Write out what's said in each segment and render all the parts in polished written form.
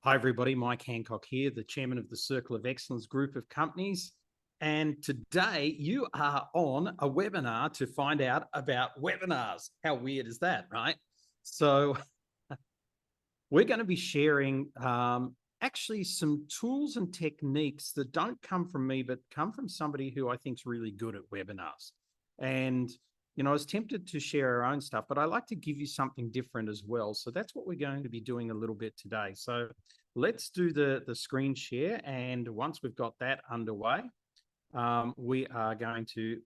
Hi, everybody. Mike Handcock here, the chairman of the Circle of Excellence group of companies. And today you are on a webinar to find out about webinars. How weird is that, right? So we're going to be sharing actually some tools and techniques that don't come from me, but come from somebody who I think is really good at webinars. And I was tempted to share our own stuff, but I like to give you something different as well. So that's what we're going to be doing a little bit today. So let's do the screen share. And once we've got that underway, we are going to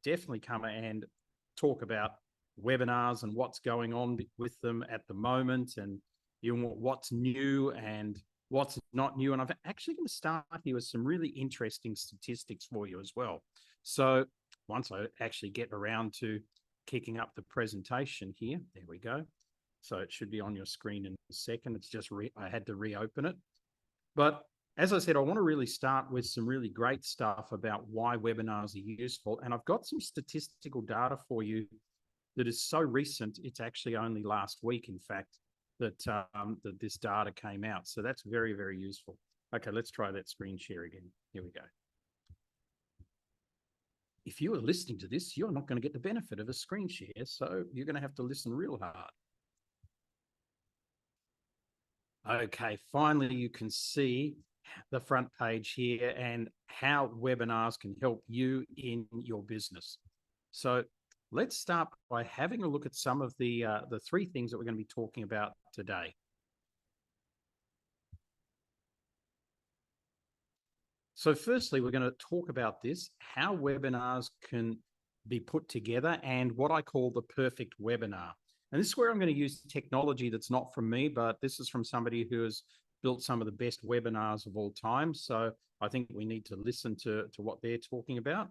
definitely come and talk about webinars and what's going on with them at the moment, and what's new and what's not new. And I'm actually going to start here with some really interesting statistics for you as well. So once I actually get around to kicking up the presentation here, there we go. So it should be on your screen in a second. It's just I had to reopen it. But as I said, I want to really start with some really great stuff about why webinars are useful. And I've got some statistical data for you that is so recent. It's actually only last week, in fact, that this data came out. So that's very, very useful. Okay, let's try that screen share again. Here we go. If you are listening to this, you're not going to get the benefit of a screen share, so you're going to have to listen real hard. Okay, finally you can see the front page here and how webinars can help you in your business. So let's start by having a look at some of the three things that we're going to be talking about today. So firstly, we're going to talk about how webinars can be put together and what I call the perfect webinar. And this is where I'm going to use technology that's not from me, but this is from somebody who has built some of the best webinars of all time. So I think we need to listen to what they're talking about.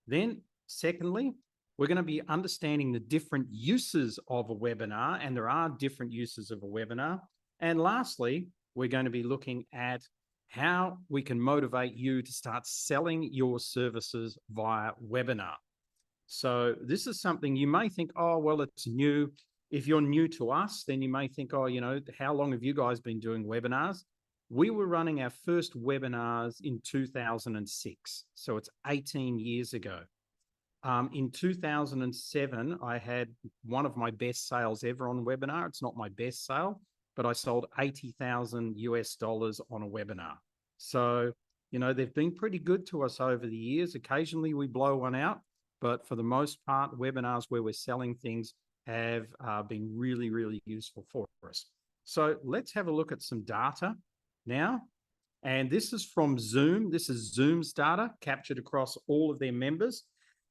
Then secondly, we're going to be understanding the different uses of a webinar, and there are different uses of a webinar. And lastly, we're going to be looking at how we can motivate you to start selling your services via webinar. So this is something you may think, oh, well, it's new. If you're new to us, then you may think, oh, how long have you guys been doing webinars? We were running our first webinars in 2006. So it's 18 years ago. In 2007, I had one of my best sales ever on a webinar. It's not my best sale, but I sold $80,000 on a webinar. So, they've been pretty good to us over the years. Occasionally we blow one out, but for the most part, webinars where we're selling things have been really, really useful for us. So let's have a look at some data now. And this is from Zoom. This is Zoom's data captured across all of their members.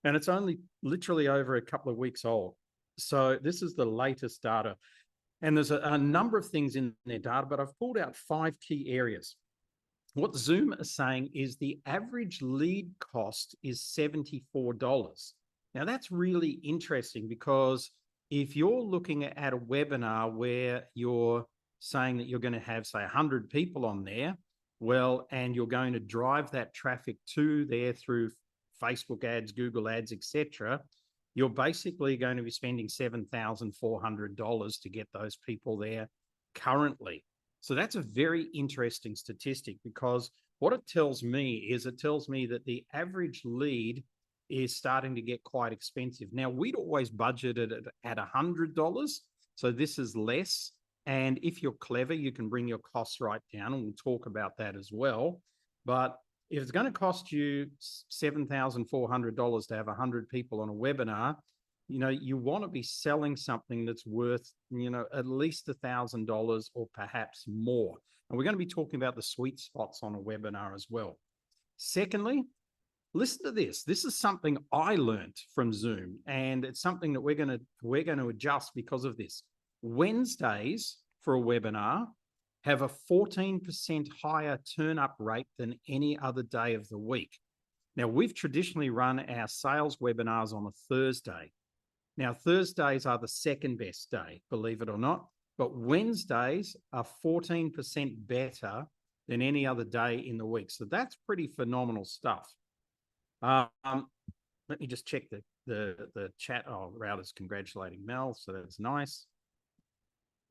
And it's only literally over a couple of weeks old. So this is the latest data. And there's a number of things in their data, but I've pulled out 5 key areas. What Zoom is saying is the average lead cost is $74. Now that's really interesting, because if you're looking at a webinar where you're saying that you're going to have, say, 100 people on there, well, and you're going to drive that traffic to there through Facebook ads, Google ads, etc., you're basically going to be spending $7,400 to get those people there currently. So that's a very interesting statistic, because what it tells me is it tells me that the average lead is starting to get quite expensive. Now, we'd always budgeted it at $100, so this is less. And if you're clever, you can bring your costs right down, and we'll talk about that as well. But if it's going to cost you $7,400 to have 100 people on a webinar, you want to be selling something that's worth, at least $1,000 or perhaps more. And we're going to be talking about the sweet spots on a webinar as well. Secondly, listen to this. This is something I learned from Zoom, and it's something that we're going to adjust because of this. Wednesdays for a webinar have a 14% higher turn-up rate than any other day of the week. Now, we've traditionally run our sales webinars on a Thursday. Now, Thursdays are the second best day, believe it or not, but Wednesdays are 14% better than any other day in the week. So that's pretty phenomenal stuff. Let me just check the chat. Oh, Router's congratulating Mel, so that's nice.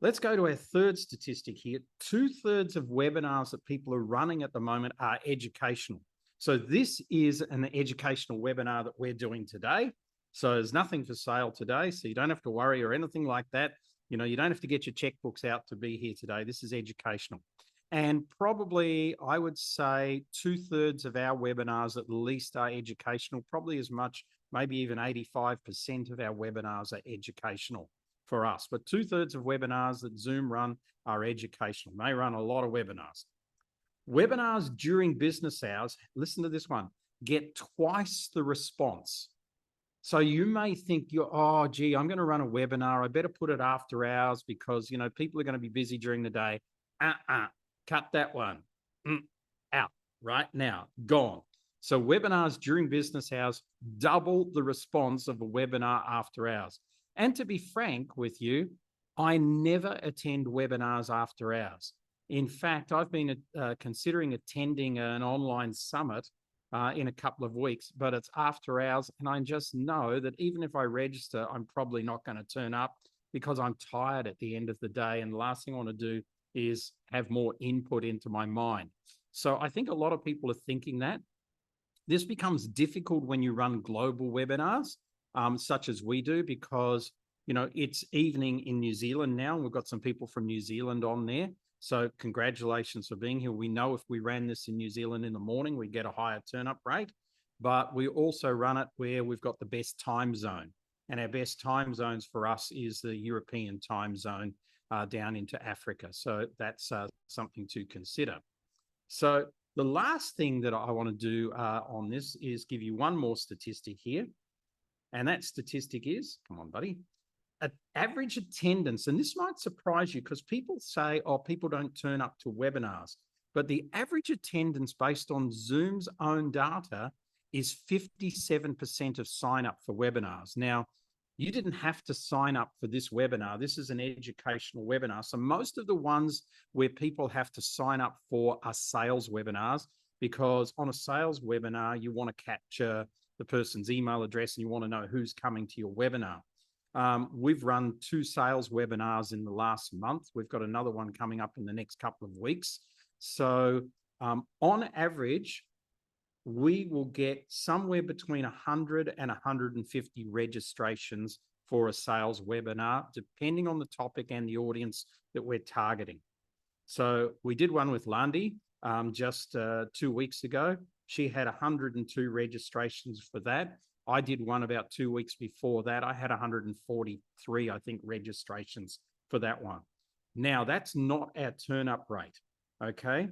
Let's go to our third statistic here. 2/3 of webinars that people are running at the moment are educational. So this is an educational webinar that we're doing today. So there's nothing for sale today. So you don't have to worry or anything like that. You know, you don't have to get your checkbooks out to be here today. This is educational. And probably, I would say 2/3 of our webinars at least are educational, probably as much, maybe even 85% of our webinars are educational for us. But 2/3 of webinars that Zoom run are educational. They run a lot of webinars. Webinars during business hours, listen to this one, get twice the response. So you may think oh, gee, I'm going to run a webinar. I better put it after hours because, you know, people are going to be busy during the day. Cut that one. Out right now, gone. So webinars during business hours double the response of a webinar after hours. And to be frank with you, I never attend webinars after hours. In fact, I've been considering attending an online summit in a couple of weeks, but it's after hours. And I just know that even if I register, I'm probably not going to turn up because I'm tired at the end of the day. And the last thing I want to do is have more input into my mind. So I think a lot of people are thinking that. This becomes difficult when you run global webinars, such as we do, because, you know, it's evening in New Zealand now. And we've got some people from New Zealand on there. So congratulations for being here. We know if we ran this in New Zealand in the morning, we get a higher turn-up rate, but we also run it where we've got the best time zone. And our best time zones for us is the European time zone down into Africa. So that's something to consider. So the last thing that I want to do on this is give you one more statistic here. And that statistic is, come on, buddy, average attendance. And this might surprise you because people say, oh, people don't turn up to webinars. But the average attendance based on Zoom's own data is 57% of sign up for webinars. Now, you didn't have to sign up for this webinar. This is an educational webinar. So most of the ones where people have to sign up for are sales webinars, because on a sales webinar, you want to capture the person's email address and you want to know who's coming to your webinar. We've run 2 sales webinars in the last month. We've got another one coming up in the next couple of weeks. So on average, we will get somewhere between 100 and 150 registrations for a sales webinar, depending on the topic and the audience that we're targeting. So we did one with Landi just 2 weeks ago. She had 102 registrations for that. I did one about 2 weeks before that. I had 143, I think, registrations for that one. Now, that's not our turn-up rate, okay?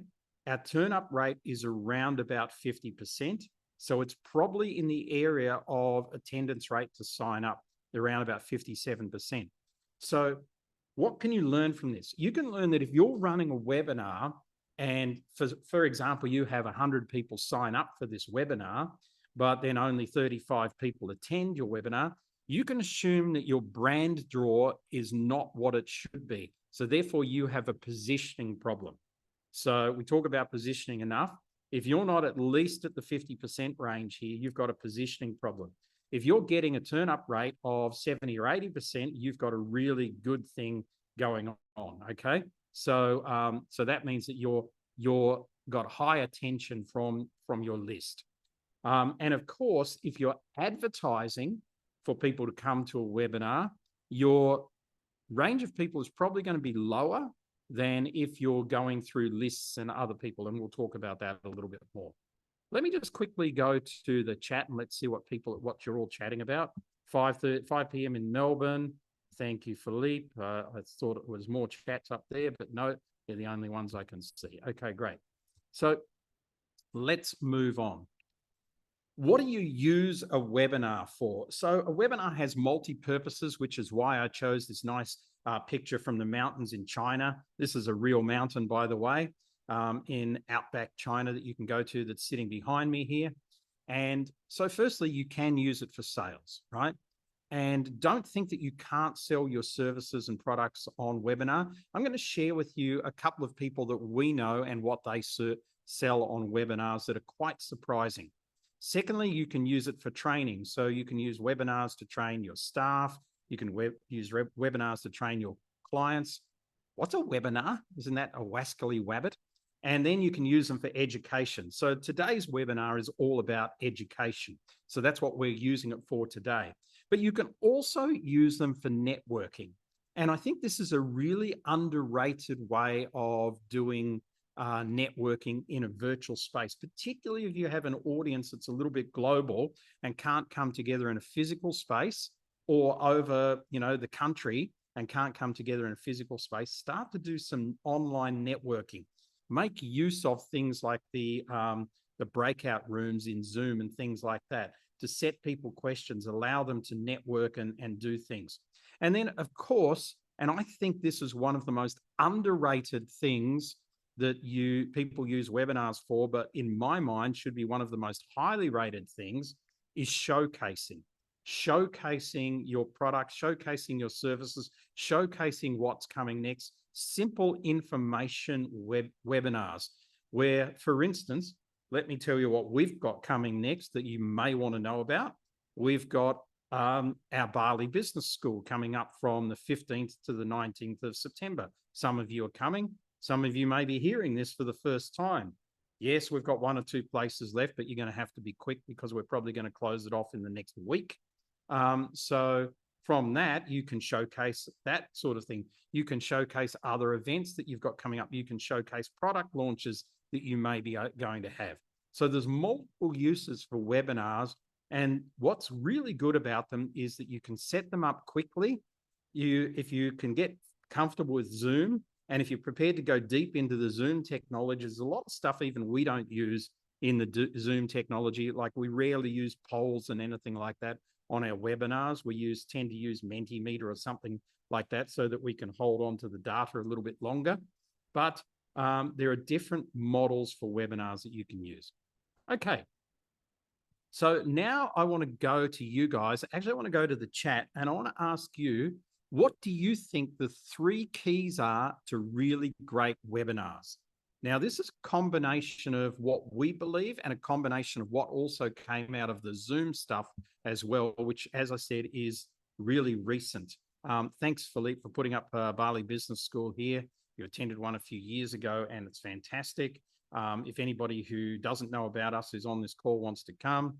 Our turn-up rate is around about 50%. So it's probably in the area of attendance rate to sign up, around about 57%. So what can you learn from this? You can learn that if you're running a webinar and, for example, you have 100 people sign up for this webinar, but then only 35 people attend your webinar, you can assume that your brand draw is not what it should be. So therefore, you have a positioning problem. So we talk about positioning enough. If you're not at least at the 50% range here, you've got a positioning problem. If you're getting a turn-up rate of 70 or 80%, you've got a really good thing going on, okay? So so that means that you're got high attention from your list. And of course, if you're advertising for people to come to a webinar, your range of people is probably going to be lower than if you're going through lists and other people. And we'll talk about that a little bit more. Let me just quickly go to the chat and let's see what you're all chatting about. 5 p.m. in Melbourne. Thank you, Philippe. I thought it was more chats up there, but no, they're the only ones I can see. Okay, great. So let's move on. What do you use a webinar for? So a webinar has multi-purposes, which is why I chose this nice picture from the mountains in China. This is a real mountain, by the way, in outback China that you can go to that's sitting behind me here. And so firstly, you can use it for sales, right? And don't think that you can't sell your services and products on webinar. I'm going to share with you a couple of people that we know and what they sell on webinars that are quite surprising. Secondly, you can use it for training. So you can use webinars to train your staff. You can use webinars to train your clients. what's a webinar? Isn't that a wascally wabbit? And then you can use them for education. So today's webinar is all about education. So that's what we're using it for today. But you can also use them for networking. And I think this is a really underrated way of doing networking in a virtual space, particularly if you have an audience that's a little bit global and can't come together in a physical space, or over, the country and can't come together in a physical space. Start to do some online networking. Make use of things like the breakout rooms in Zoom and things like that to set people questions, allow them to network and do things. And then, of course, and I think this is one of the most underrated things that people use webinars for, but in my mind should be one of the most highly rated things, is showcasing. Showcasing your products, showcasing your services, showcasing what's coming next. Simple information webinars where, for instance, let me tell you what we've got coming next that you may want to know about. We've got our Bali Business School coming up from the 15th to the 19th of September. Some of you are coming. Some of you may be hearing this for the first time. Yes, we've got 1 or 2 places left, but you're going to have to be quick because we're probably going to close it off in the next week. So from that, you can showcase that sort of thing. You can showcase other events that you've got coming up. You can showcase product launches that you may be going to have. So there's multiple uses for webinars. And what's really good about them is that you can set them up quickly. If you can get comfortable with Zoom, and if you're prepared to go deep into the Zoom technology, there's a lot of stuff even we don't use in the Zoom technology. Like we rarely use polls and anything like that on our webinars. We tend to use Mentimeter or something like that so that we can hold on to the data a little bit longer. But there are different models for webinars that you can use. Okay. So now I want to go to you guys. Actually, I want to go to the chat and I want to ask you, what do you think the 3 keys are to really great webinars? Now, this is a combination of what we believe and a combination of what also came out of the Zoom stuff as well, which, as I said, is really recent. Thanks, Philippe, for putting up Bali Business School here. You attended one a few years ago, and it's fantastic. If anybody who doesn't know about us who's on this call wants to come,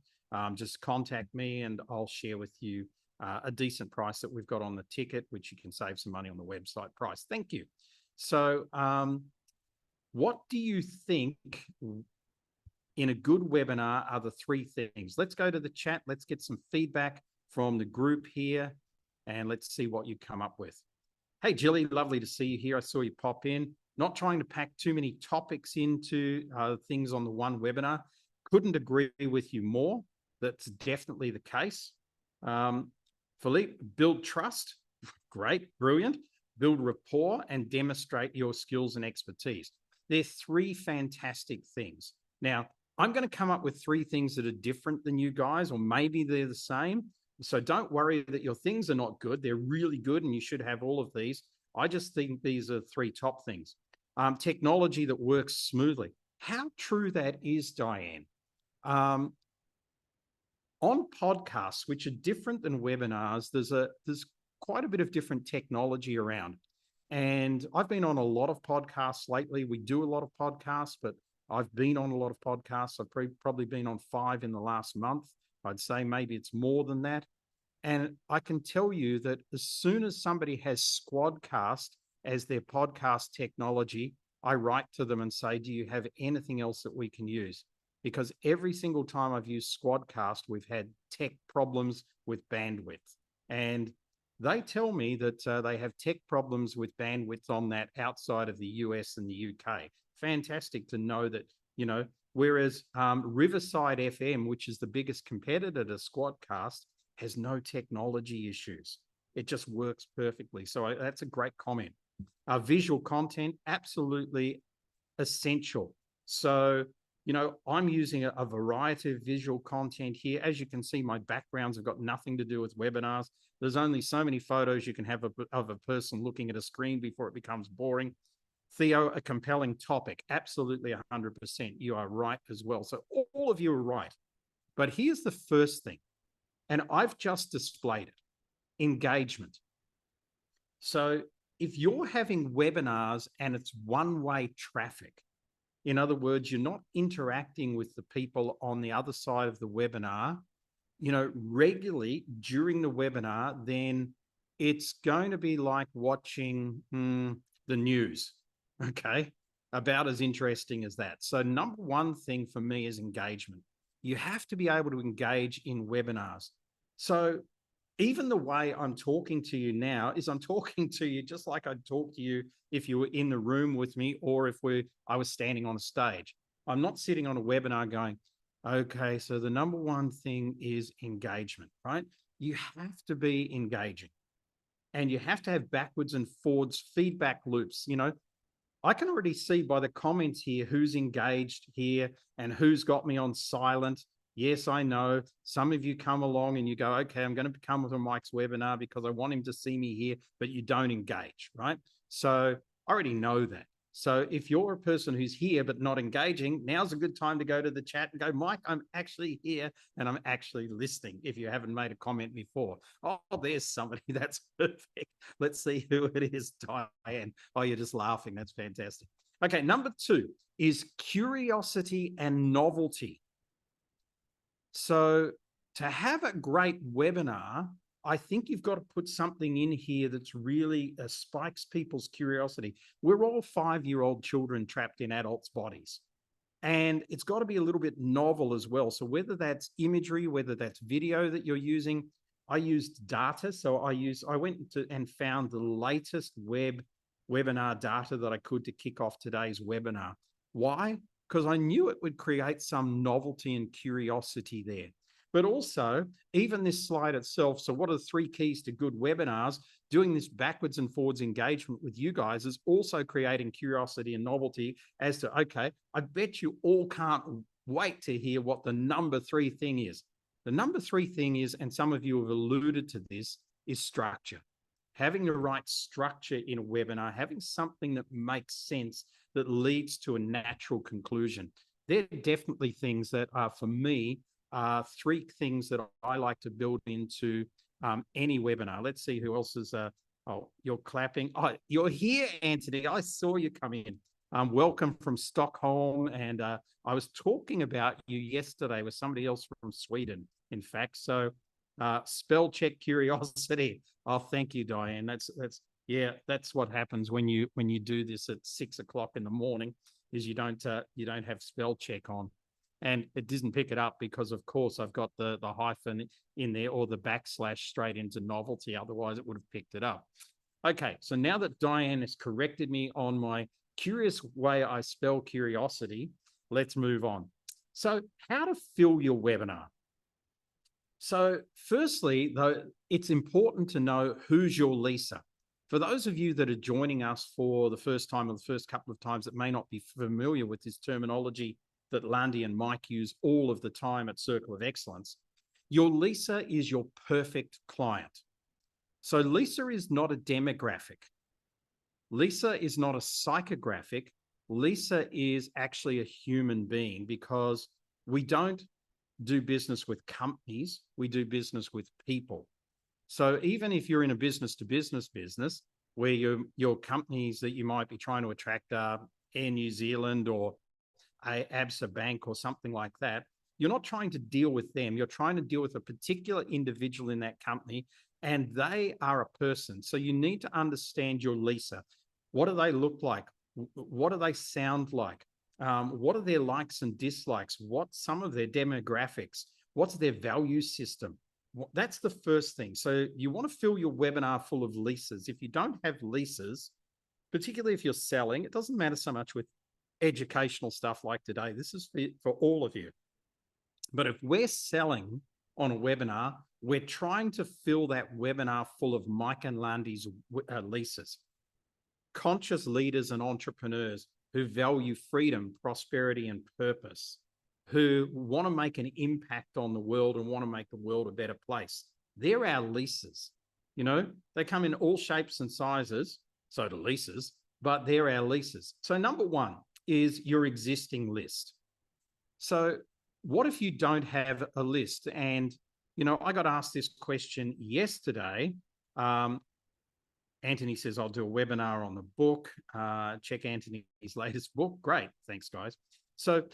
just contact me and I'll share with you a decent price that we've got on the ticket, which you can save some money on the website price. Thank you. So what do you think in a good webinar are the 3 things? Let's go to the chat. Let's get some feedback from the group here and let's see what you come up with. Hey, Jilly, lovely to see you here. I saw you pop in. Not trying to pack too many topics into things on the one webinar. Couldn't agree with you more. That's definitely the case. Philippe, build trust. Great, brilliant. Build rapport and demonstrate your skills and expertise. They're 3 fantastic things. Now, I'm going to come up with 3 things that are different than you guys, or maybe they're the same. So don't worry that your things are not good. They're really good and you should have all of these. I just think these are 3 top things. Technology that works smoothly. How true that is, Diane. On podcasts, which are different than webinars, there's quite a bit of different technology around. And I've been on a lot of podcasts lately. We do a lot of podcasts, but I've been on a lot of podcasts. I've probably been on 5 in the last month. I'd say maybe it's more than that. And I can tell you that as soon as somebody has Squadcast as their podcast technology, I write to them and say, do you have anything else that we can use? Because every single time I've used Squadcast, we've had tech problems with bandwidth. And they tell me that they have tech problems with bandwidth on that outside of the US and the UK. Fantastic to know that, whereas Riverside FM, which is the biggest competitor to Squadcast, has no technology issues. It just works perfectly. So that's a great comment. Visual content, absolutely essential. So, I'm using a variety of visual content here. As you can see, my backgrounds have got nothing to do with webinars. There's only so many photos you can have of a person looking at a screen before it becomes boring. Theo, a compelling topic. Absolutely 100%. You are right as well. So all of you are right. But here's the first thing, and I've just displayed it. Engagement. So if you're having webinars and it's one-way traffic, in other words, you're not interacting with the people on the other side of the webinar, regularly during the webinar, then it's going to be like watching the news, okay? About as interesting as that. So number one thing for me is engagement. You have to be able to engage in webinars. So even the way I'm talking to you now is I'm talking to you just like I'd talk to you if you were in the room with me or if I was standing on a stage. I'm not sitting on a webinar going, okay, so the number one thing is engagement, right? You have to be engaging and you have to have backwards and forwards feedback loops. I can already see by the comments here who's engaged here and who's got me on silent. Yes, I know. Some of you come along and you go, okay, I'm going to come with a Mike's webinar because I want him to see me here, but you don't engage, right? So I already know that. So if you're a person who's here but not engaging, now's a good time to go to the chat and go, Mike, I'm actually here and I'm actually listening if you haven't made a comment before. Oh, there's somebody. That's perfect. Let's see who it is, Diane. Oh, you're just laughing. That's fantastic. Okay, number 2 is curiosity and novelty. So to have a great webinar, I think you've got to put something in here that's really spikes people's curiosity. We're all 5-year-old children trapped in adults' bodies. And it's got to be a little bit novel as well. So whether that's imagery, whether that's video that you're using, I used data. So I went and found the latest webinar data that I could to kick off today's webinar. Why? Because I knew it would create some novelty and curiosity there. But also, even this slide itself, so what are the 3 keys to good webinars? Doing this backwards and forwards engagement with you guys is also creating curiosity and novelty as to, okay, I bet you all can't wait to hear what the number 3 thing is. The number 3 thing is, and some of you have alluded to this, is structure. Having the right structure in a webinar, having something that makes sense, that leads to a natural conclusion. They're definitely things that are, for me, 3 things that I like to build into any webinar. Let's see who else is, oh, you're clapping. Oh, you're here, Anthony. I saw you come in. Welcome from Stockholm. And I was talking about you yesterday with somebody else from Sweden, in fact. So spell check curiosity. Oh, thank you, Diane. That's what happens when you do this at 6 o'clock in the morning, is you don't have spell check on, and it doesn't pick it up because, of course, I've got the hyphen in there or the backslash straight into novelty. Otherwise, it would have picked it up. Okay, so now that Diane has corrected me on my curious way I spell curiosity, let's move on. So, how to fill your webinar? So firstly, though, it's important to know who's your leaser. For those of you that are joining us for the first time or the first couple of times that may not be familiar with this terminology that Landi and Mike use all of the time at Circle of Excellence, your leaser is your perfect client. So Lisa is not a demographic. Lisa is not a psychographic. Lisa is actually a human being, because we don't do business with companies, we do business with people. So even if you're in a business-to-business business where your companies that you might be trying to attract are Air New Zealand or ABSA Bank or something like that, you're not trying to deal with them. You're trying to deal with a particular individual in that company, and they are a person. So you need to understand your leaser. What do they look like? What do they sound like? What are their likes and dislikes? What's some of their demographics? What's their value system? That's the first thing. So you want to fill your webinar full of leases. If you don't have leases, particularly if you're selling, it doesn't matter so much with educational stuff like today. This is for all of you. But if we're selling on a webinar, we're trying to fill that webinar full of Mike and Landi's leases. Conscious leaders and entrepreneurs who value freedom, prosperity, and purpose, who want to make an impact on the world and want to make the world a better place. They're our leases. They come in all shapes and sizes, so do leases, but they're our leases. So number 1 is your existing list. So what if you don't have a list? And, I got asked this question yesterday, Anthony says, I'll do a webinar on the book. Check Anthony's latest book. Great. Thanks, guys. So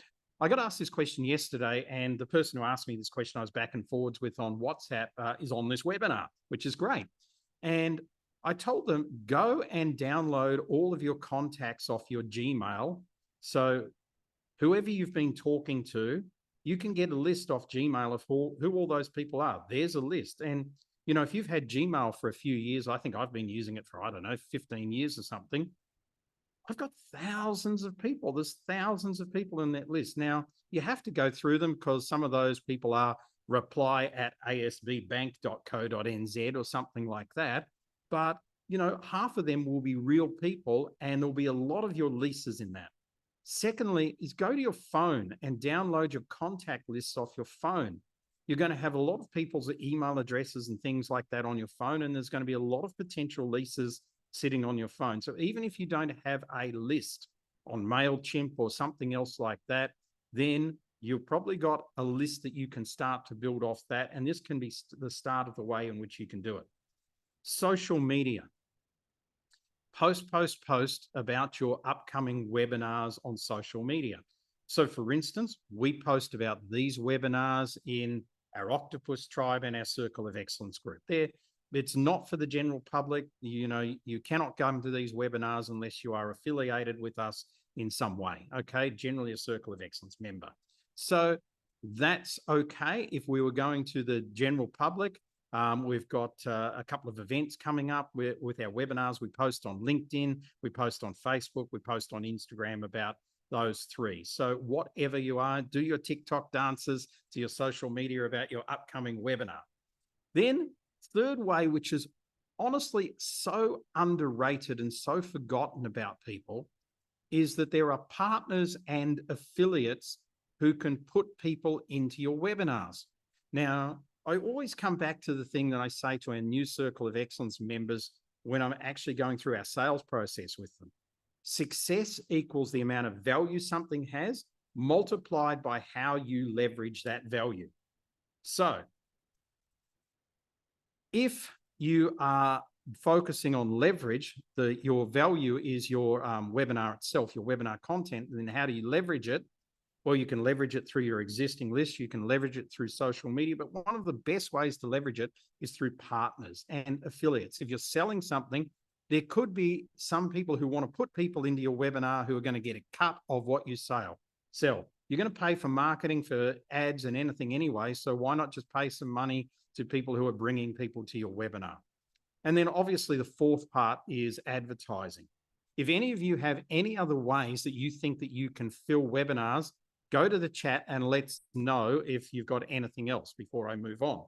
I got asked this question yesterday, and the person who asked me this question I was back and forwards with on WhatsApp is on this webinar, which is great. And I told them, go and download all of your contacts off your Gmail. So whoever you've been talking to, you can get a list off Gmail of who all those people are. There's a list. And, you know, if you've had Gmail for a few years, I think I've been using it for, I don't know, 15 years or something. I've got thousands of people. There's thousands of people in that list. Now, you have to go through them because some of those people are reply@asbbank.co.nz or something like that. But, you know, half of them will be real people, and there'll be a lot of your leases in that. Secondly, is go to your phone and download your contact lists off your phone. You're going to have a lot of people's email addresses and things like that on your phone, and there's going to be a lot of potential leases sitting on your phone. So even if you don't have a list on MailChimp or something else like that, then you've probably got a list that you can start to build off that, and this can be the start of the way in which you can do it. Social media. Post about your upcoming webinars on social media. So for instance, we post about these webinars in our Octopus Tribe and our Circle of Excellence group. It's not for the general public. You know, you cannot come to these webinars unless you are affiliated with us in some way, okay? Generally a Circle of Excellence member. So that's okay. If we were going to the general public, we've got a couple of events coming up with our webinars. We post on LinkedIn, we post on Facebook, we post on Instagram about those three. So whatever you are, do your TikTok dances to your social media about your upcoming webinar. Then third way, which is honestly so underrated and so forgotten about people, is that there are partners and affiliates who can put people into your webinars. Now, I always come back to the thing that I say to our new Circle of Excellence members when I'm actually going through our sales process with them. Success equals the amount of value something has multiplied by how you leverage that value. So if you are focusing on leverage, your value is your webinar itself, your webinar content, then how do you leverage it? Well, you can leverage it through your existing list. You can leverage it through social media. But one of the best ways to leverage it is through partners and affiliates. If you're selling something, there could be some people who want to put people into your webinar who are going to get a cut of what you sell. You're going to pay for marketing, for ads and anything anyway. So why not just pay some money to people who are bringing people to your webinar? And then obviously the fourth part is advertising. If any of you have any other ways that you think that you can fill webinars, go to the chat and let's know if you've got anything else before I move on.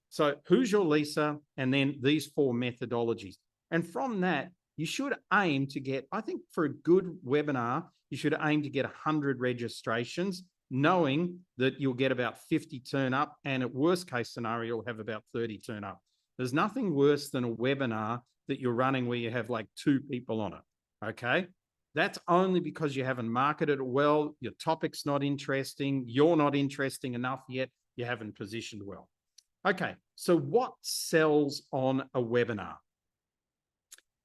So who's your leaser? And then these four methodologies. And from that, you should aim to get, I think for a good webinar, you should aim to get 100 registrations, knowing that you'll get about 50 turn up, and at worst case scenario, you'll have about 30 turn up. There's nothing worse than a webinar that you're running where you have like 2 people on it, okay? That's only because you haven't marketed it well, your topic's not interesting, you're not interesting enough yet, you haven't positioned well. Okay, so what sells on a webinar?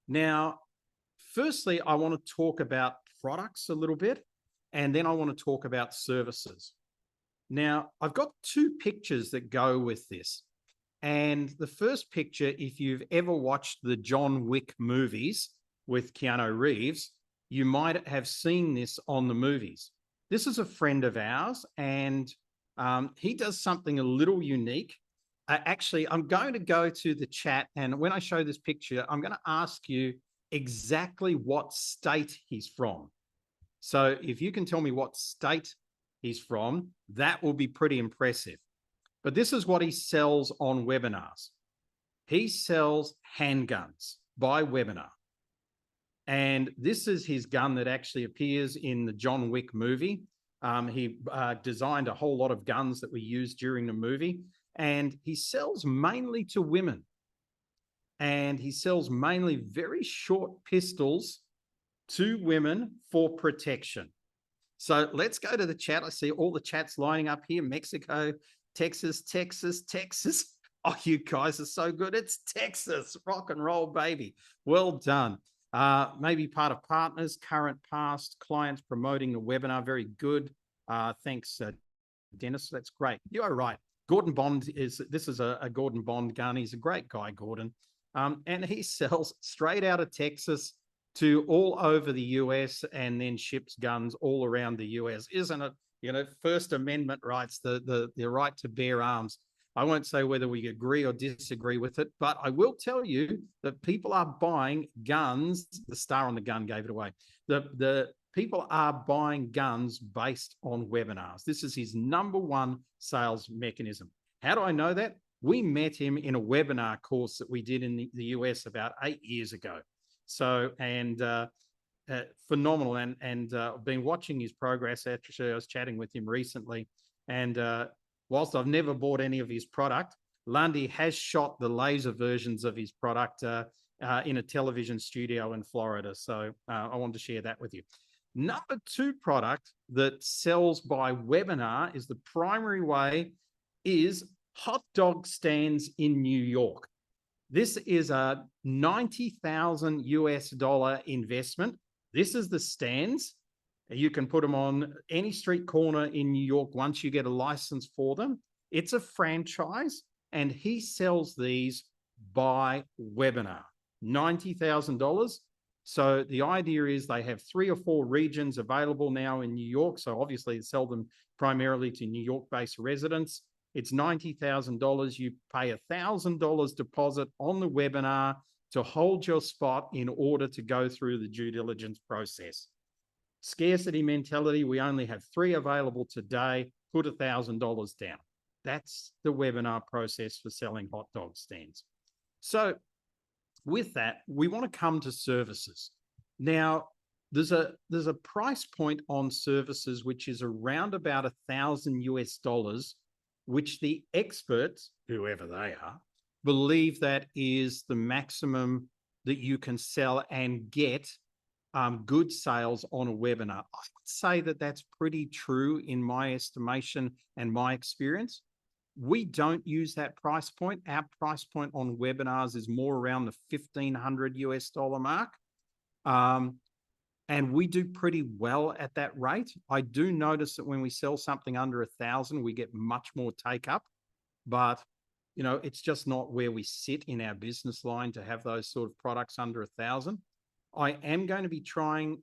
Now, firstly, I want to talk about products a little bit, and then I want to talk about services. Now, I've got 2 pictures that go with this. And the first picture, if you've ever watched the John Wick movies with Keanu Reeves, you might have seen this on the movies. This is a friend of ours, and he does something a little unique. Actually, I'm going to go to the chat, and when I show this picture, I'm going to ask you exactly what state he's from. So if you can tell me what state he's from, that will be pretty impressive. But this is what he sells on webinars. He sells handguns by webinar. And this is his gun that actually appears in the John Wick movie. He designed a whole lot of guns that we used during the movie. And he sells mainly to women. And he sells mainly very short pistols to women for protection. So let's go to the chat. I see all the chats lining up here. Mexico, Texas, Texas, Texas. Oh, you guys are so good. It's Texas, rock and roll, baby. Well done. Maybe part of partners, current, past, clients promoting the webinar. Very good. Thanks, Dennis. That's great. You are right. Gordon Bond this is a Gordon Bond gun. He's a great guy, Gordon. And he sells straight out of Texas to all over the US and then ships guns all around the US. Isn't it? You know, First Amendment rights, the right to bear arms. I won't say whether we agree or disagree with it, but I will tell you that people are buying guns. The star on the gun gave it away. The people are buying guns based on webinars. This is his #1 sales mechanism. How do I know that? We met him in a webinar course that we did in the US about 8 years ago. So, phenomenal. And I've been watching his progress. Actually, I was chatting with him recently. And whilst I've never bought any of his product, Landi has shot the laser versions of his product in a television studio in Florida. So I wanted to share that with you. #2 product that sells by webinar is the primary way is hot dog stands in New York. This is a $90,000 US investment. This is the stands. You can put them on any street corner in New York once you get a license for them. It's a franchise, and he sells these by webinar. $90,000. So the idea is they have 3 or 4 regions available now in New York. So obviously they sell them primarily to New York-based residents. It's $90,000. You pay $1,000 deposit on the webinar to hold your spot in order to go through the due diligence process. Scarcity mentality, we only have 3 available today. Put $1,000 down. That's the webinar process for selling hot dog stands. So with that, we want to come to services. Now, there's a price point on services which is around about $1,000 US, which the experts, whoever they are, believe that is the maximum that you can sell and get good sales on a webinar. I would say that that's pretty true in my estimation and my experience. We don't use that price point. Our price point on webinars is more around the $1,500 US mark. And we do pretty well at that rate. I do notice that when we sell something under 1,000, we get much more take up, but you know, it's just not where we sit in our business line to have those sort of products under 1,000. I am going to be trying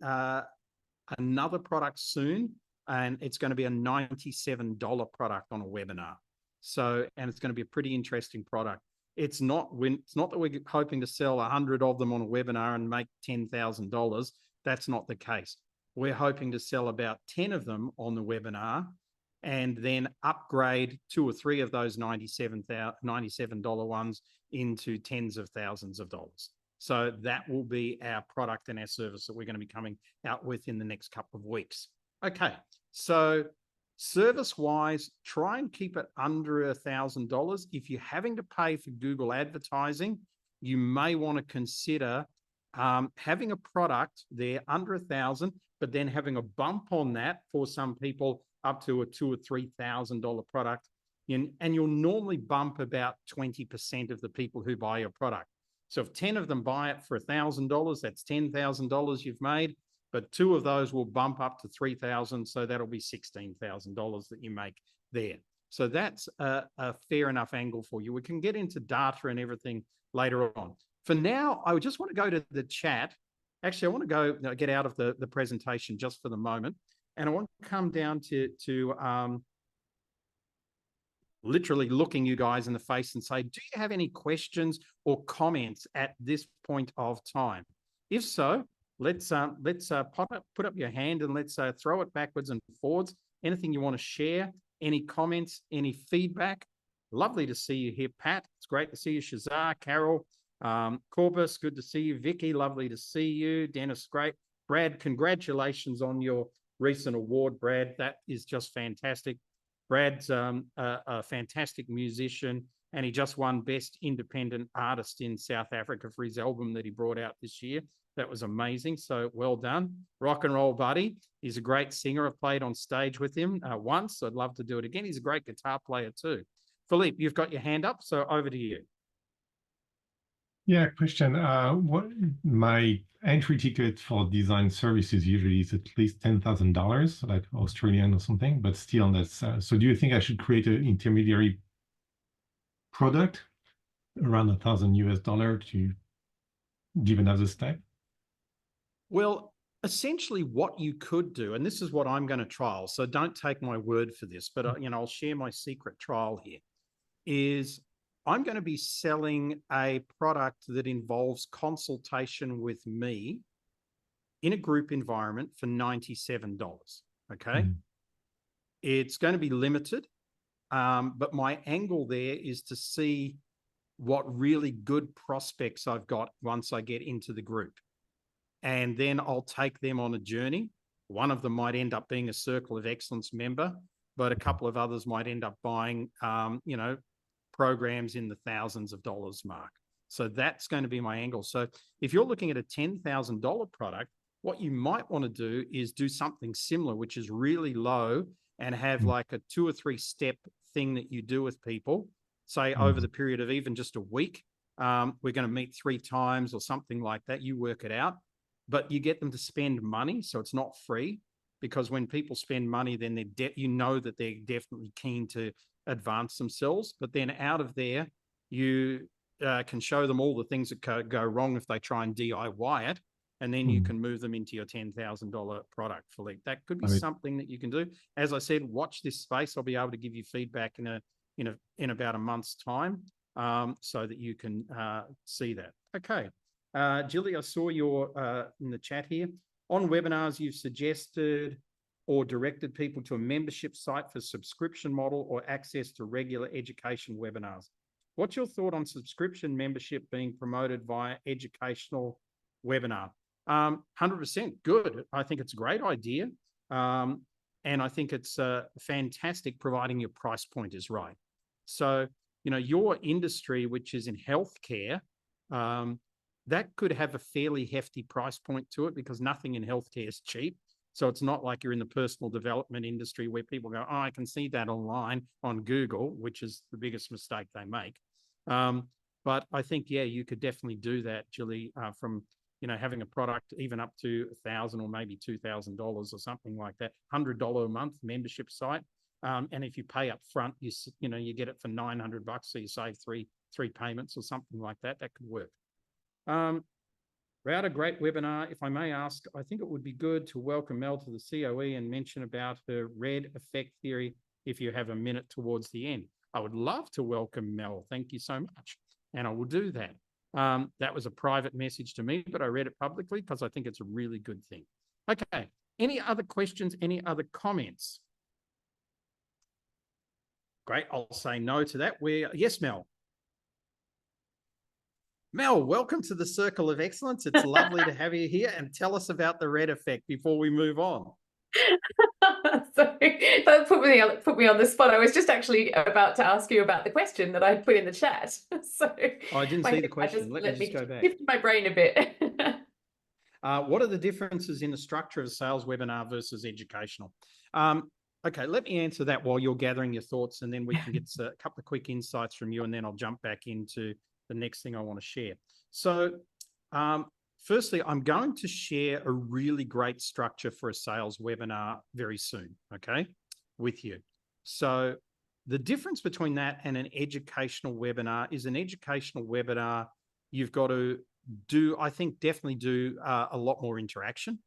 another product soon, and it's going to be a $97 product on a webinar. So, and it's going to be a pretty interesting product. It's not that we're hoping to sell 100 of them on a webinar and make $10,000. That's not the case. We're hoping to sell about 10 of them on the webinar and then upgrade 2 or 3 of those $97 ones into tens of thousands of dollars. So that will be our product and our service that we're going to be coming out with in the next couple of weeks. Okay, so service-wise, try and keep it under $1,000. If you're having to pay for Google advertising, you may want to consider having a product there under 1,000, but then having a bump on that for some people up to a $2,000 or $3,000 product. And you'll normally bump about 20% of the people who buy your product. So if 10 of them buy it for $1,000, that's $10,000 you've made, but 2 of those will bump up to $3,000. So that'll be $16,000 that you make there. So that's a fair enough angle for you. We can get into data and everything later on. For now, I just want to go to the chat. Actually, I want to go get out of the presentation just for the moment. And I want to come down to literally looking you guys in the face and say, do you have any questions or comments at this point of time? If so, let's put up your hand and let's throw it backwards and forwards. Anything you want to share, any comments, any feedback. Lovely to see you here, Pat. It's great to see you, Shazar, Carol, Corbus, good to see you. Vicky, lovely to see you. Dennis, great. Brad, congratulations on your recent award, Brad. That is just fantastic. Brad's a fantastic musician, and he just won Best Independent Artist in South Africa for his album that he brought out this year. That was amazing. So well done. Rock and roll buddy. He's a great singer. I've played on stage with him once. I'd love to do it again. He's a great guitar player too. Philippe, you've got your hand up, so over to you. Yeah, question. What my entry ticket for design services usually is at least $10,000, like Australian or something, but still that's so do you think I should create an intermediary product around $1,000 to give another step? Well, essentially what you could do, and this is what I'm going to trial, so don't take my word for this, but I'll share my secret trial here, is I'm going to be selling a product that involves consultation with me in a group environment for $97. Okay. It's going to be limited. But my angle there is to see what really good prospects I've got once I get into the group. And then I'll take them on a journey. One of them might end up being a Circle of Excellence member, but a couple of others might end up buying, programs in the thousands of dollars mark. So that's going to be my angle. So if you're looking at a $10,000 product, what you might want to do is do something similar, which is really low, and have like a 2 or 3 step thing that you do with people, say over the period of even just a week. We're going to meet 3 times or something like that. You work it out, but you get them to spend money. So it's not free, because when people spend money, then you know that they're definitely keen to advance themselves. But then out of there, you can show them all the things that go wrong if they try and DIY it. And then you can move them into your $10,000 product, Philippe. That could be something that you can do. As I said, watch this space. I'll be able to give you feedback in about a month's time, so that you can see that. Okay. Jilly, I saw your in the chat here. On webinars, you've suggested or directed people to a membership site for subscription model or access to regular education webinars. What's your thought on subscription membership being promoted via educational webinar? 100% good. I think it's a great idea. And I think it's fantastic, providing your price point is right. So, your industry, which is in healthcare, that could have a fairly hefty price point to it, because nothing in healthcare is cheap. So it's not like you're in the personal development industry where people go, oh, I can see that online on Google, which is the biggest mistake they make. But I think, yeah, you could definitely do that, Julie, from having a product even up to $1,000 or maybe $2,000 or something like that, $100 a month membership site. And if you pay up front, you get it for $900, so you save three payments or something like that. That could work. Route a great webinar. If I may ask, I think it would be good to welcome Mel to the COE and mention about her red effect theory if you have a minute towards the end. I would love to welcome Mel. Thank you so much. And I will do that. That was a private message to me, but I read it publicly because I think it's a really good thing. Okay. Any other questions? Any other comments? Great. I'll say no to that. Yes, Mel. Mel, welcome to the Circle of Excellence. It's lovely to have you here, and tell us about the red effect before we move on. Sorry, that put me on the spot. I was just actually about to ask you about the question that I put in the chat. So I didn't see the question. Let me just go back. Shift my brain a bit. What are the differences in the structure of a sales webinar versus educational? Okay, let me answer that while you're gathering your thoughts, and then we can get a couple of quick insights from you, and then I'll jump back into the next thing I want to share. So firstly, I'm going to share a really great structure for a sales webinar very soon, okay, with you. So the difference between that and an educational webinar is an educational webinar, you've got to definitely do a lot more interaction.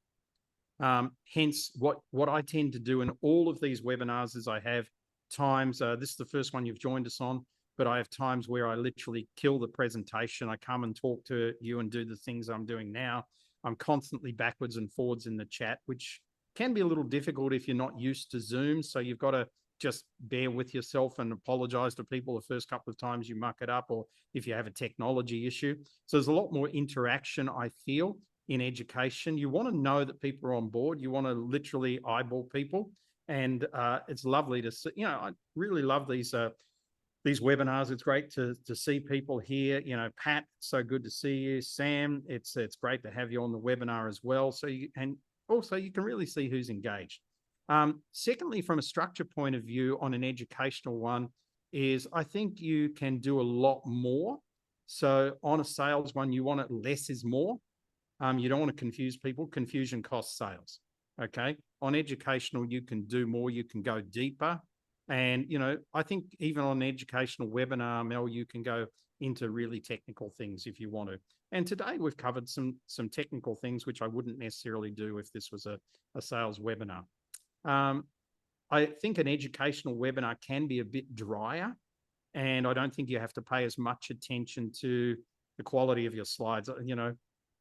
Hence, what I tend to do in all of these webinars is I have times, this is the first one you've joined us on, but I have times where I literally kill the presentation. I come and talk to you and do the things I'm doing now. I'm constantly backwards and forwards in the chat, which can be a little difficult if you're not used to Zoom. So you've got to just bear with yourself and apologize to people the first couple of times you muck it up, or if you have a technology issue. So there's a lot more interaction, I feel, in education. You want to know that people are on board. You want to literally eyeball people. And it's lovely to see, I really love these webinars. It's great to see people here. Pat, so good to see you. Sam, it's great to have you on the webinar as well. So and also you can really see who's engaged. Secondly, from a structure point of view on an educational one, is I think you can do a lot more. So on a sales one, you want it less is more. You don't want to confuse people. Confusion costs sales. Okay. On educational, you can do more. You can go deeper. And, you know, I think even on an educational webinar, Mel, you can go into really technical things if you want to. And today we've covered some technical things, which I wouldn't necessarily do if this was a sales webinar. I think an educational webinar can be a bit drier, and I don't think you have to pay as much attention to the quality of your slides. You know,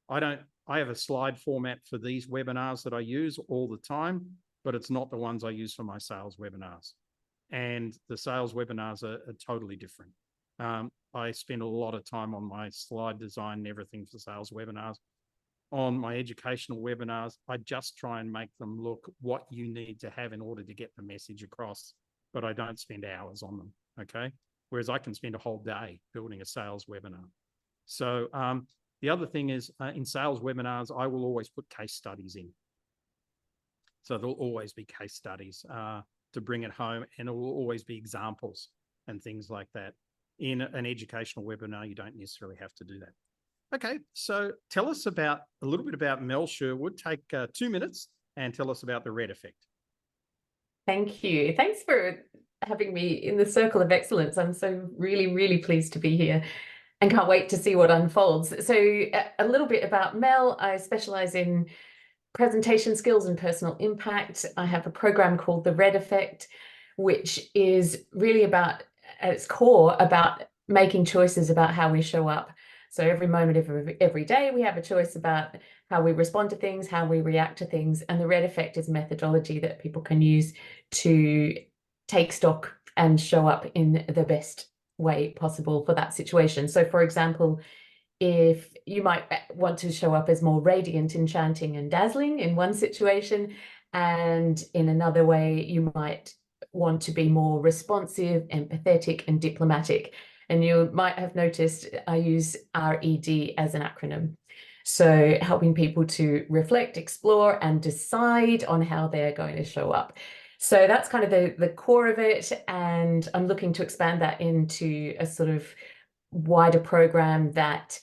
I have a slide format for these webinars that I use all the time, but it's not the ones I use for my sales webinars. And the sales webinars are totally different. I spend a lot of time on my slide design and everything for sales webinars. On my educational webinars, I just try and make them look what you need to have in order to get the message across, but I don't spend hours on them, okay? Whereas I can spend a whole day building a sales webinar. So the other thing is in sales webinars, I will always put case studies in. So there'll always be case studies to bring it home, and it will always be examples and things like that. In an educational webinar, you don't necessarily have to do that. Okay, so tell us a little bit about Mel Sherwood. Take 2 minutes and tell us about the red effect. Thank you. Thanks for having me in the circle of excellence. I'm so really pleased to be here and can't wait to see what unfolds. So a little bit about Mel. I specialize in presentation skills and personal impact. I have a program called the Red Effect, which is really about, at its core, about making choices about how we show up. So every moment of every day, we have a choice about how we respond to things, how we react to things. And the Red Effect is methodology that people can use to take stock and show up in the best way possible for that situation. So for example, if you might want to show up as more radiant, enchanting, and dazzling in one situation, and in another way, you might want to be more responsive, empathetic, and diplomatic. And you might have noticed I use RED as an acronym. So helping people to reflect, explore, and decide on how they're going to show up. So that's kind of the core of it. And I'm looking to expand that into a sort of wider program that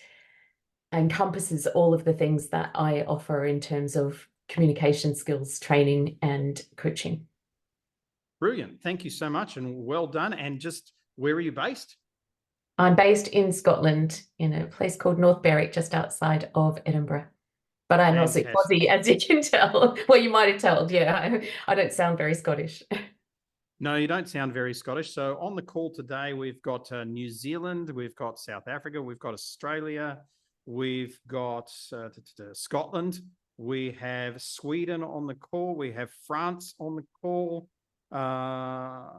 encompasses all of the things that I offer in terms of communication skills, training, and coaching. Brilliant. Thank you so much, and well done. And just where are you based? I'm based in Scotland, in a place called North Berwick, just outside of Edinburgh. But I'm also Aussie, as you can tell. Well, you might have told, yeah. I don't sound very Scottish. No, you don't sound very Scottish. So on the call today, we've got New Zealand, we've got South Africa, we've got Australia, we've got Scotland, we have Sweden on the call, we have France on the call. I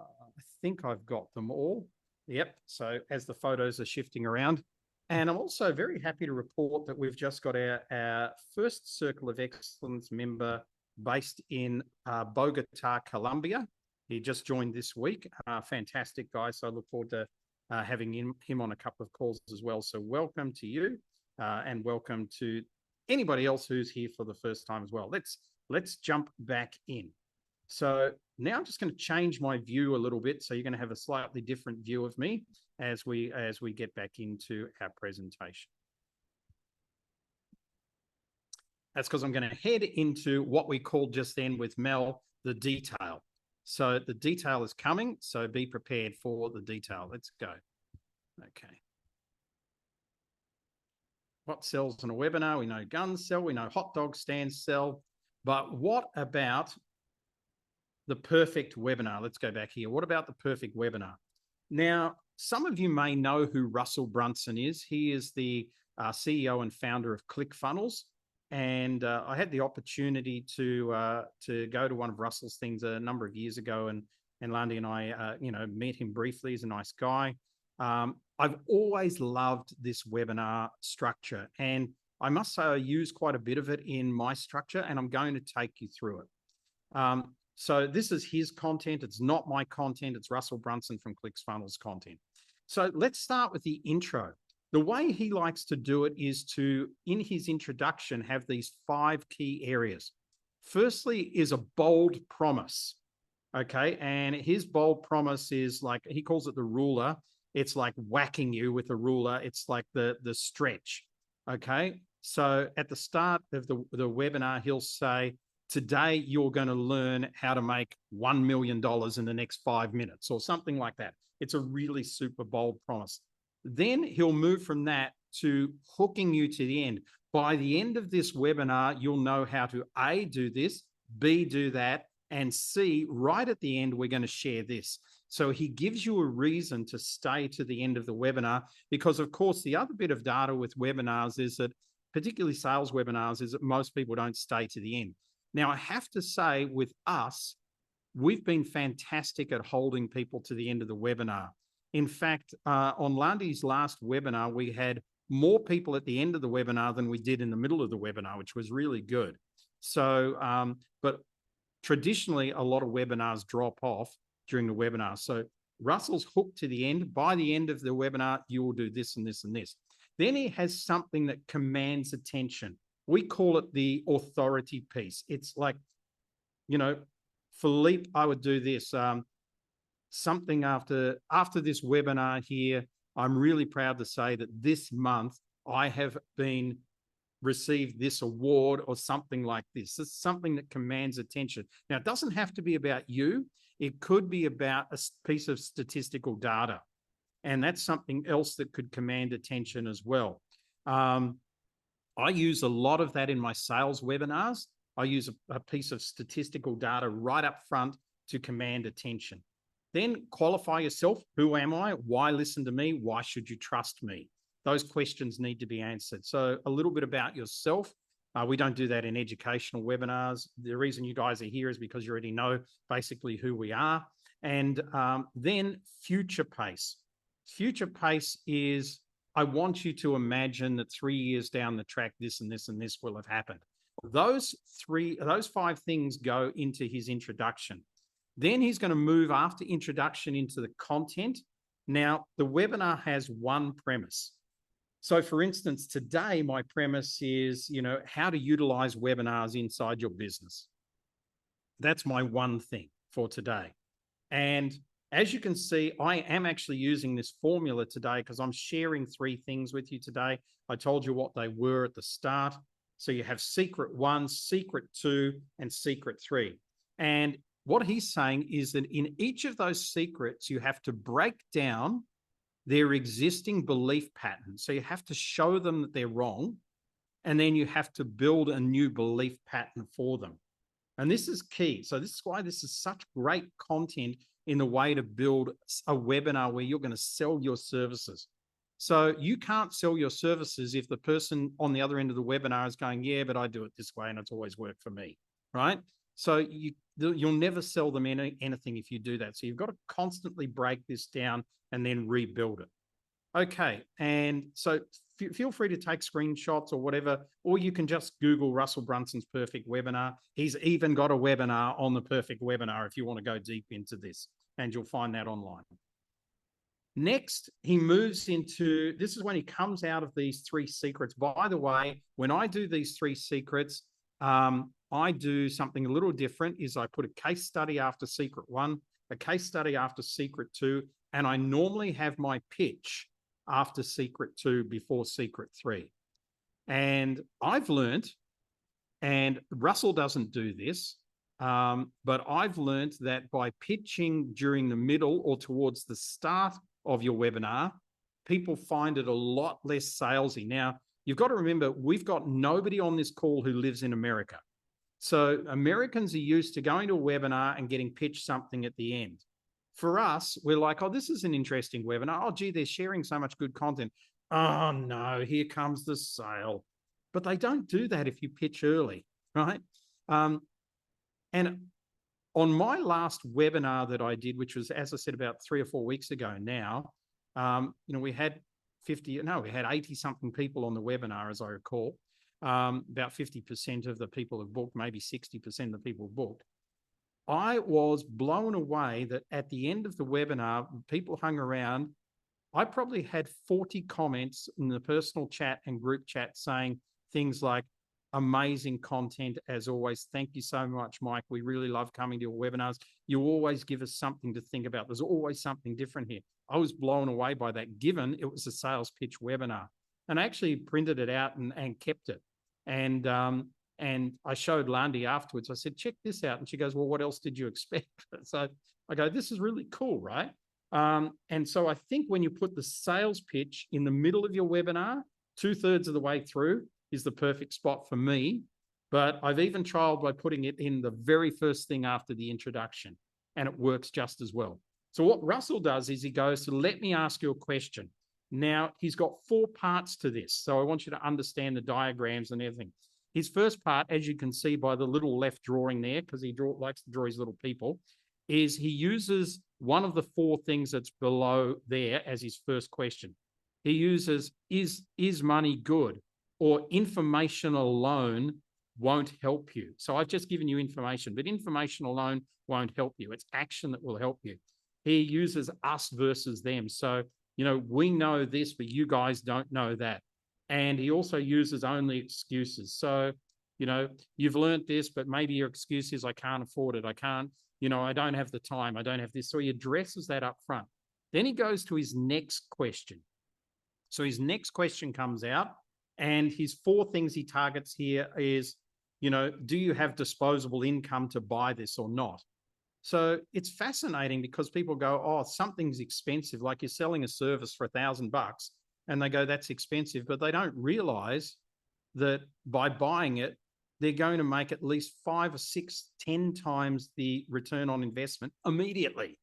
think I've got them all. Yep. So as the photos are shifting around. And I'm also very happy to report that we've just got our first Circle of Excellence member based in Bogota, Colombia. He just joined this week. Fantastic guy. So I look forward to having him on a couple of calls as well. So welcome to you and welcome to anybody else who's here for the first time as well. Let's jump back in. So now I'm just going to change my view a little bit. So you're going to have a slightly different view of me as we get back into our presentation. That's because I'm going to head into what we called just then with Mel, the detail. So the detail is coming. So be prepared for the detail. Let's go. Okay. What sells in a webinar? We know guns sell. We know hot dog stands sell. But what about the perfect webinar? Let's go back here. What about the perfect webinar? Now, some of you may know who Russell Brunson is. He is the CEO and founder of ClickFunnels. And I had the opportunity to go to one of Russell's things a number of years ago, and Landi and I, met him briefly. He's a nice guy. I've always loved this webinar structure, and I must say I use quite a bit of it in my structure, and I'm going to take you through it. So this is his content. It's not my content. It's Russell Brunson from ClickFunnels content. So let's start with the intro. The way he likes to do it is to, in his introduction, have these 5 key areas. Firstly is a bold promise. Okay. And his bold promise is like, he calls it the ruler. It's like whacking you with a ruler. It's like the stretch. Okay. So at the start of the webinar, he'll say, today you're going to learn how to make $1 million in the next 5 minutes or something like that. It's a really super bold promise. Then he'll move from that to hooking you to the end. By the end of this webinar, you'll know how to A, do this, B, do that, and C, right at the end, we're going to share this. So he gives you a reason to stay to the end of the webinar, because of course, the other bit of data with webinars is that, particularly sales webinars, is that most people don't stay to the end. Now, I have to say with us, we've been fantastic at holding people to the end of the webinar. In fact, on Landi's last webinar, we had more people at the end of the webinar than we did in the middle of the webinar, which was really good. So, but traditionally, a lot of webinars drop off during the webinar. So Russell's hooked to the end. By the end of the webinar, you will do this and this and this. Then he has something that commands attention. We call it the authority piece. It's like, you know, Philippe, I would do this. Something after this webinar here, I'm really proud to say that this month I have received this award or something like this. It's something that commands attention. Now, it doesn't have to be about you. It could be about a piece of statistical data. And that's something else that could command attention as well. I use a lot of that in my sales webinars. I use a piece of statistical data right up front to command attention. Then qualify yourself. Who am I? Why listen to me? Why should you trust me? Those questions need to be answered. So a little bit about yourself. We don't do that in educational webinars. The reason you guys are here is because you already know basically who we are. And then future pace. Future pace is, I want you to imagine that 3 years down the track, this and this and this will have happened. Those 5 things go into his introduction. Then he's going to move after introduction into the content. Now, the webinar has one premise. So for instance, today, my premise is, you know, how to utilize webinars inside your business. That's my one thing for today. And as you can see, I am actually using this formula today because I'm sharing 3 things with you today. I told you what they were at the start. So you have secret 1, secret 2, and secret 3. And what he's saying is that in each of those secrets, you have to break down their existing belief patterns. So you have to show them that they're wrong, and then you have to build a new belief pattern for them. And this is key. So this is why this is such great content in the way to build a webinar where you're going to sell your services. So you can't sell your services if the person on the other end of the webinar is going, yeah, but I do it this way and it's always worked for me, right? So you'll never sell them anything if you do that. So you've got to constantly break this down and then rebuild it. Okay, and so feel free to take screenshots or whatever, or you can just Google Russell Brunson's perfect webinar. He's even got a webinar on the perfect webinar if you want to go deep into this, and you'll find that online. Next, he moves into, this is when he comes out of these 3 secrets. By the way, when I do these 3 secrets, I do something a little different, is I put a case study after secret 1, a case study after secret 2, and I normally have my pitch after secret 2 before secret 3. And I've learned, and Russell doesn't do this, but I've learned that by pitching during the middle or towards the start of your webinar, people find it a lot less salesy. Now, you've got to remember, we've got nobody on this call who lives in America. So Americans are used to going to a webinar and getting pitched something at the end. For us, we're like, oh, this is an interesting webinar. Oh, gee, they're sharing so much good content. Oh, no, here comes the sale. But they don't do that if you pitch early, right? And on my last webinar that I did, which was, as I said, about 3 or 4 weeks ago now, you know, we had 80-something people on the webinar, as I recall. About 50% of the people have booked, maybe 60% of the people booked. I was blown away that at the end of the webinar, people hung around. I probably had 40 comments in the personal chat and group chat saying things like, amazing content as always. Thank you so much, Mike. We really love coming to your webinars. You always give us something to think about. There's always something different here. I was blown away by that, given it was a sales pitch webinar. And I actually printed it out and kept it. And I showed Landi afterwards. I said, check this out. And she goes, well, what else did you expect? So I go, this is really cool, right? And so I think when you put the sales pitch in the middle of your webinar, 2/3 of the way through is the perfect spot for me. But I've even trialed by putting it in the very first thing after the introduction, and it works just as well. So what Russell does is he goes to, let me ask you a question. Now, he's got 4 parts to this. So I want you to understand the diagrams and everything. His first part, as you can see by the little left drawing there, because he likes to draw his little people, is he uses one of the 4 things that's below there as his first question. He uses, is money good? Or information alone won't help you. So I've just given you information, but information alone won't help you. It's action that will help you. He uses us versus them. So, you know, we know this, but you guys don't know that. And he also uses only excuses. So, you know, you've learned this, but maybe your excuse is I can't afford it. I can't, you know, I don't have the time. I don't have this. So he addresses that up front. Then he goes to his next question. So his next question comes out, and his 4 things he targets here is, you know, do you have disposable income to buy this or not? So it's fascinating because people go, oh, something's expensive. Like you're selling a service for $1,000 and they go, that's expensive. But they don't realize that by buying it, they're going to make at least 5 or 6, 10 times the return on investment immediately,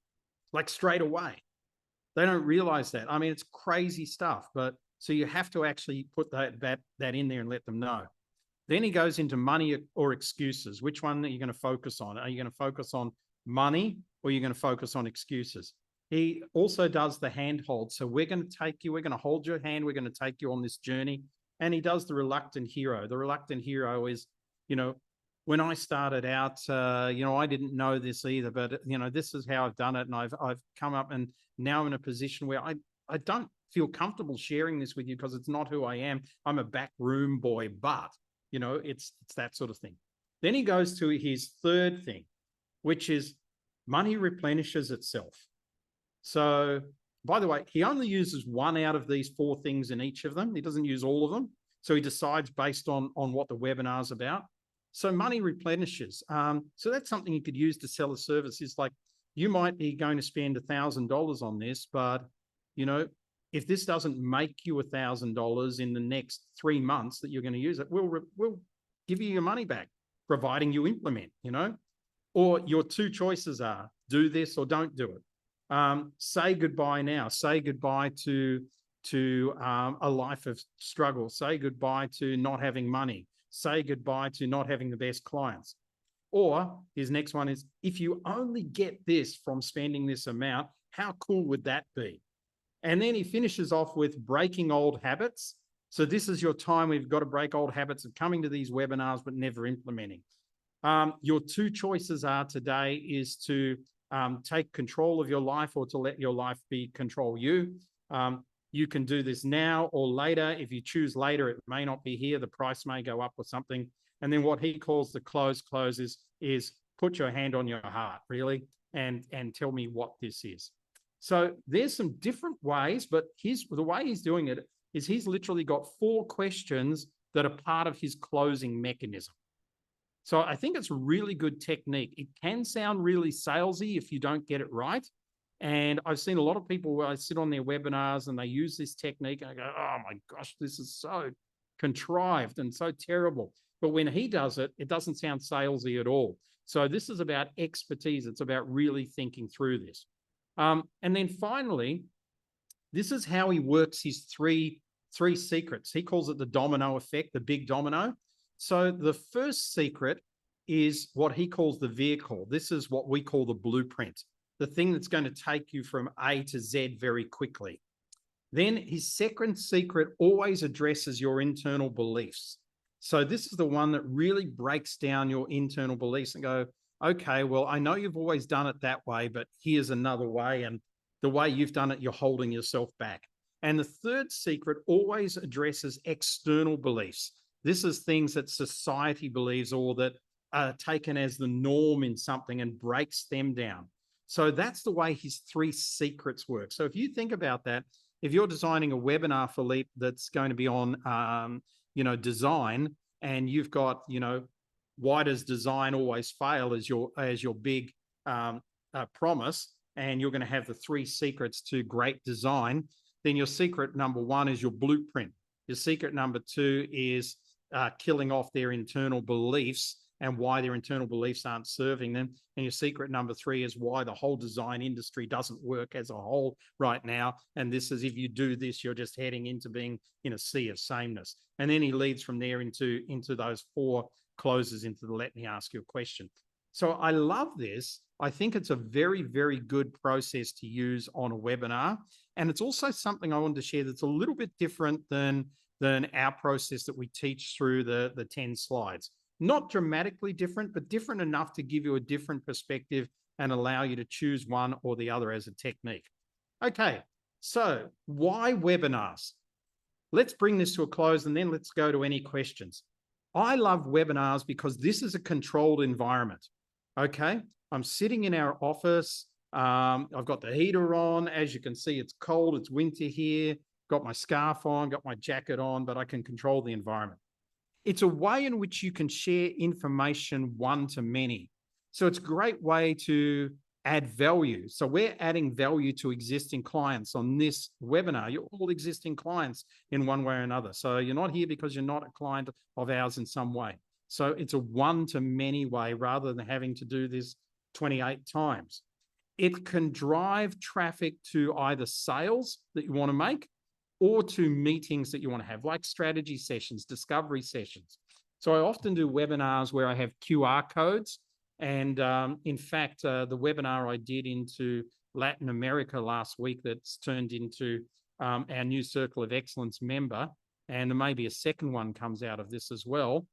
like straight away. They don't realize that. I mean, it's crazy stuff, but so you have to actually put that in there and let them know. Then he goes into money or excuses. Which one are you going to focus on? Are you going to focus on money or are you going to focus on excuses? He also does the handhold. So we're going to take you, we're going to hold your hand, we're going to take you on this journey. And he does the reluctant hero. The reluctant hero is, you know, when I started out, you know, I didn't know this either, but, you know, this is how I've done it. And I've come up and now I'm in a position where I don't feel comfortable sharing this with you because it's not who I am. I'm a back room boy, but, you know, it's that sort of thing. Then he goes to his third thing, which is money replenishes itself. So, by the way, he only uses 1 out of these 4 things in each of them. He doesn't use all of them. So he decides based on what the webinar is about. So money replenishes. So that's something you could use to sell a service. It's like you might be going to spend $1,000 on this, but, you know, if this doesn't make you $1,000 in the next 3 months that you're going to use it, we'll give you your money back, providing you implement, you know. Or your 2 choices are do this or don't do it. Say goodbye now. Say goodbye to a life of struggle. Say goodbye to not having money. Say goodbye to not having the best clients. Or his next one is, if you only get this from spending this amount, how cool would that be? And then he finishes off with breaking old habits. So this is your time. We've got to break old habits of coming to these webinars but never implementing. Your 2 choices are today is to take control of your life or to let your life control you. You can do this now or later. If you choose later, it may not be here. The price may go up or something. And then what he calls the close is put your hand on your heart, really, and tell me what this is. So there's some different ways, but the way he's doing it is he's literally got 4 questions that are part of his closing mechanism. So I think it's a really good technique. It can sound really salesy if you don't get it right. And I've seen a lot of people where I sit on their webinars and they use this technique and I go, oh my gosh, this is so contrived and so terrible. But when he does it, it doesn't sound salesy at all. So this is about expertise. It's about really thinking through this. And then finally, this is how he works his three secrets. He calls it the domino effect, the big domino. So the first secret is what he calls the vehicle. This is what we call the blueprint, the thing that's going to take you from A to Z very quickly. Then his second secret always addresses your internal beliefs. So this is the one that really breaks down your internal beliefs and go, okay, well, I know you've always done it that way, but here's another way. And the way you've done it, you're holding yourself back. And the third secret always addresses external beliefs. This is things that society believes or that are taken as the norm in something and breaks them down. So that's the way his 3 secrets work. So if you think about that, if you're designing a webinar, Philippe, that's going to be on, design, and you've got, why does design always fail as your big promise, and you're going to have the 3 secrets to great design, then your secret number 1 is your blueprint. Your secret number 2 is killing off their internal beliefs and why their internal beliefs aren't serving them. And your secret number 3 is why the whole design industry doesn't work as a whole right now. And this is, if you do this, you're just heading into being in a sea of sameness. And then he leads from there into those 4 closes into the let me ask you a question. So I love this. I think it's a very, very good process to use on a webinar. And it's also something I wanted to share that's a little bit different than our process that we teach through the 10 slides. Not dramatically different, but different enough to give you a different perspective and allow you to choose one or the other as a technique. Okay, so why webinars? Let's bring this to a close and then let's go to any questions. I love webinars because this is a controlled environment. Okay, I'm sitting in our office. I've got the heater on. As you can see, it's cold. It's winter here. Got my scarf on, got my jacket on, but I can control the environment. It's a way in which you can share information one to many. So it's a great way to add value. So we're adding value to existing clients on this webinar. You're all existing clients in one way or another. So you're not here because you're not a client of ours in some way. So it's a one-to-many way rather than having to do this 28 times. It can drive traffic to either sales that you want to make or to meetings that you want to have, like strategy sessions, discovery sessions. So I often do webinars where I have QR codes. And in fact, the webinar I did into Latin America last week that's turned into our new Circle of Excellence member, and maybe a second one comes out of this as well,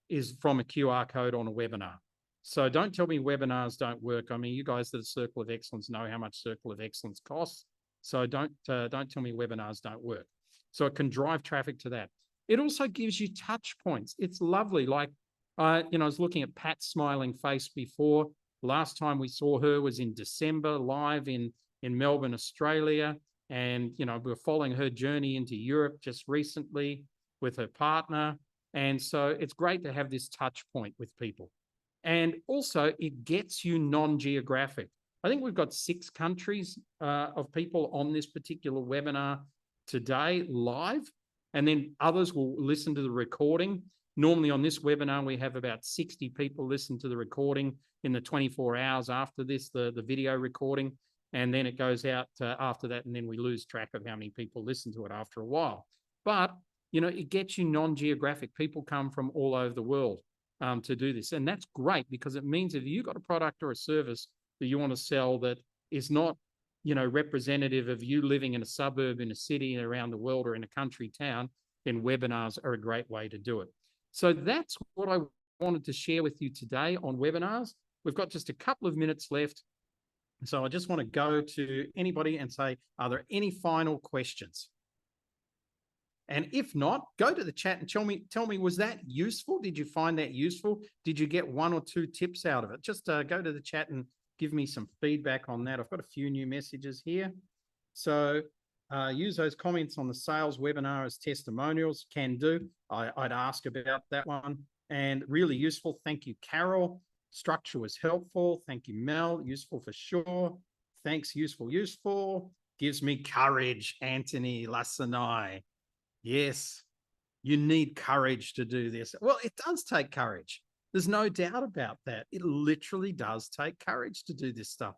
is from a QR code on a webinar. So don't tell me webinars don't work. I mean, you guys that are Circle of Excellence know how much Circle of Excellence costs. So don't tell me webinars don't work. So it can drive traffic to that. It also gives you touch points. It's lovely. Like, I was looking at Pat's smiling face before. Last time we saw her was in December, live in Melbourne, Australia. And, we're following her journey into Europe just recently with her partner. And so it's great to have this touch point with people. And also it gets you non-geographic. I think we've got 6 countries of people on this particular webinar today live, and then others will listen to the recording. Normally on this webinar, we have about 60 people listen to the recording in the 24 hours after this, the video recording, and then it goes out after that, and then we lose track of how many people listen to it after a while. But, it gets you non-geographic. People come from all over the world to do this, and that's great because it means if you've got a product or a service that you want to sell that is not, representative of you living in a suburb, in a city around the world or in a country town, then webinars are a great way to do it. So that's what I wanted to share with you today on webinars. We've got just a couple of minutes left. So I just want to go to anybody and say, are there any final questions? And if not, go to the chat and tell me, was that useful? Did you find that useful? Did you get 1 or 2 tips out of it? Just go to the chat and give me some feedback on that. I've got a few new messages here. So use those comments on the sales webinar as testimonials. Can do. I'd ask about that one. And really useful. Thank you, Carol. Structure was helpful. Thank you, Mel. Useful for sure. Thanks, useful. Gives me courage, Anthony Lassanai. Yes, you need courage to do this. Well, it does take courage. There's no doubt about that. It literally does take courage to do this stuff.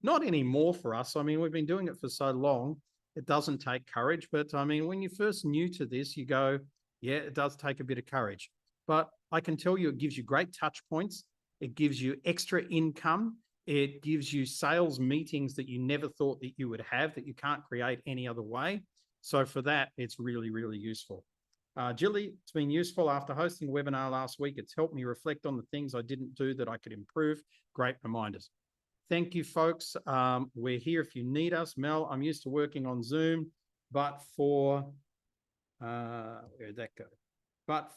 Not anymore for us. I mean, we've been doing it for so long. It doesn't take courage. But I mean, when you're first new to this, you go, yeah, it does take a bit of courage. But I can tell you it gives you great touch points. It gives you extra income. It gives you sales meetings that you never thought that you would have, that you can't create any other way. So for that, it's really, really useful. Jilly, it's been useful after hosting a webinar last week. It's helped me reflect on the things I didn't do that I could improve. Great reminders. Thank you, folks. We're here if you need us. Mel, I'm used to working on Zoom, but for, where'd that go? but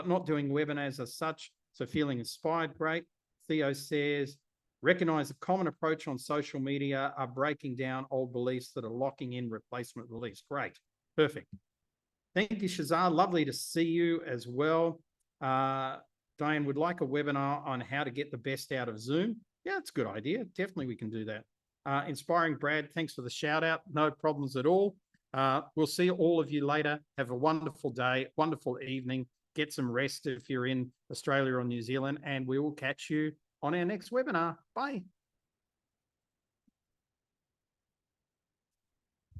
not doing webinars as such. So feeling inspired, great. Theo says, recognize a common approach on social media are breaking down old beliefs that are locking in replacement beliefs. Great. Perfect. Thank you, Shazar. Lovely to see you as well. Diane would like a webinar on how to get the best out of Zoom. Yeah, it's a good idea. Definitely we can do that. Inspiring Brad, thanks for the shout out. No problems at all. We'll see all of you later. Have a wonderful day, wonderful evening. Get some rest if you're in Australia or New Zealand, and we will catch you on our next webinar. Bye.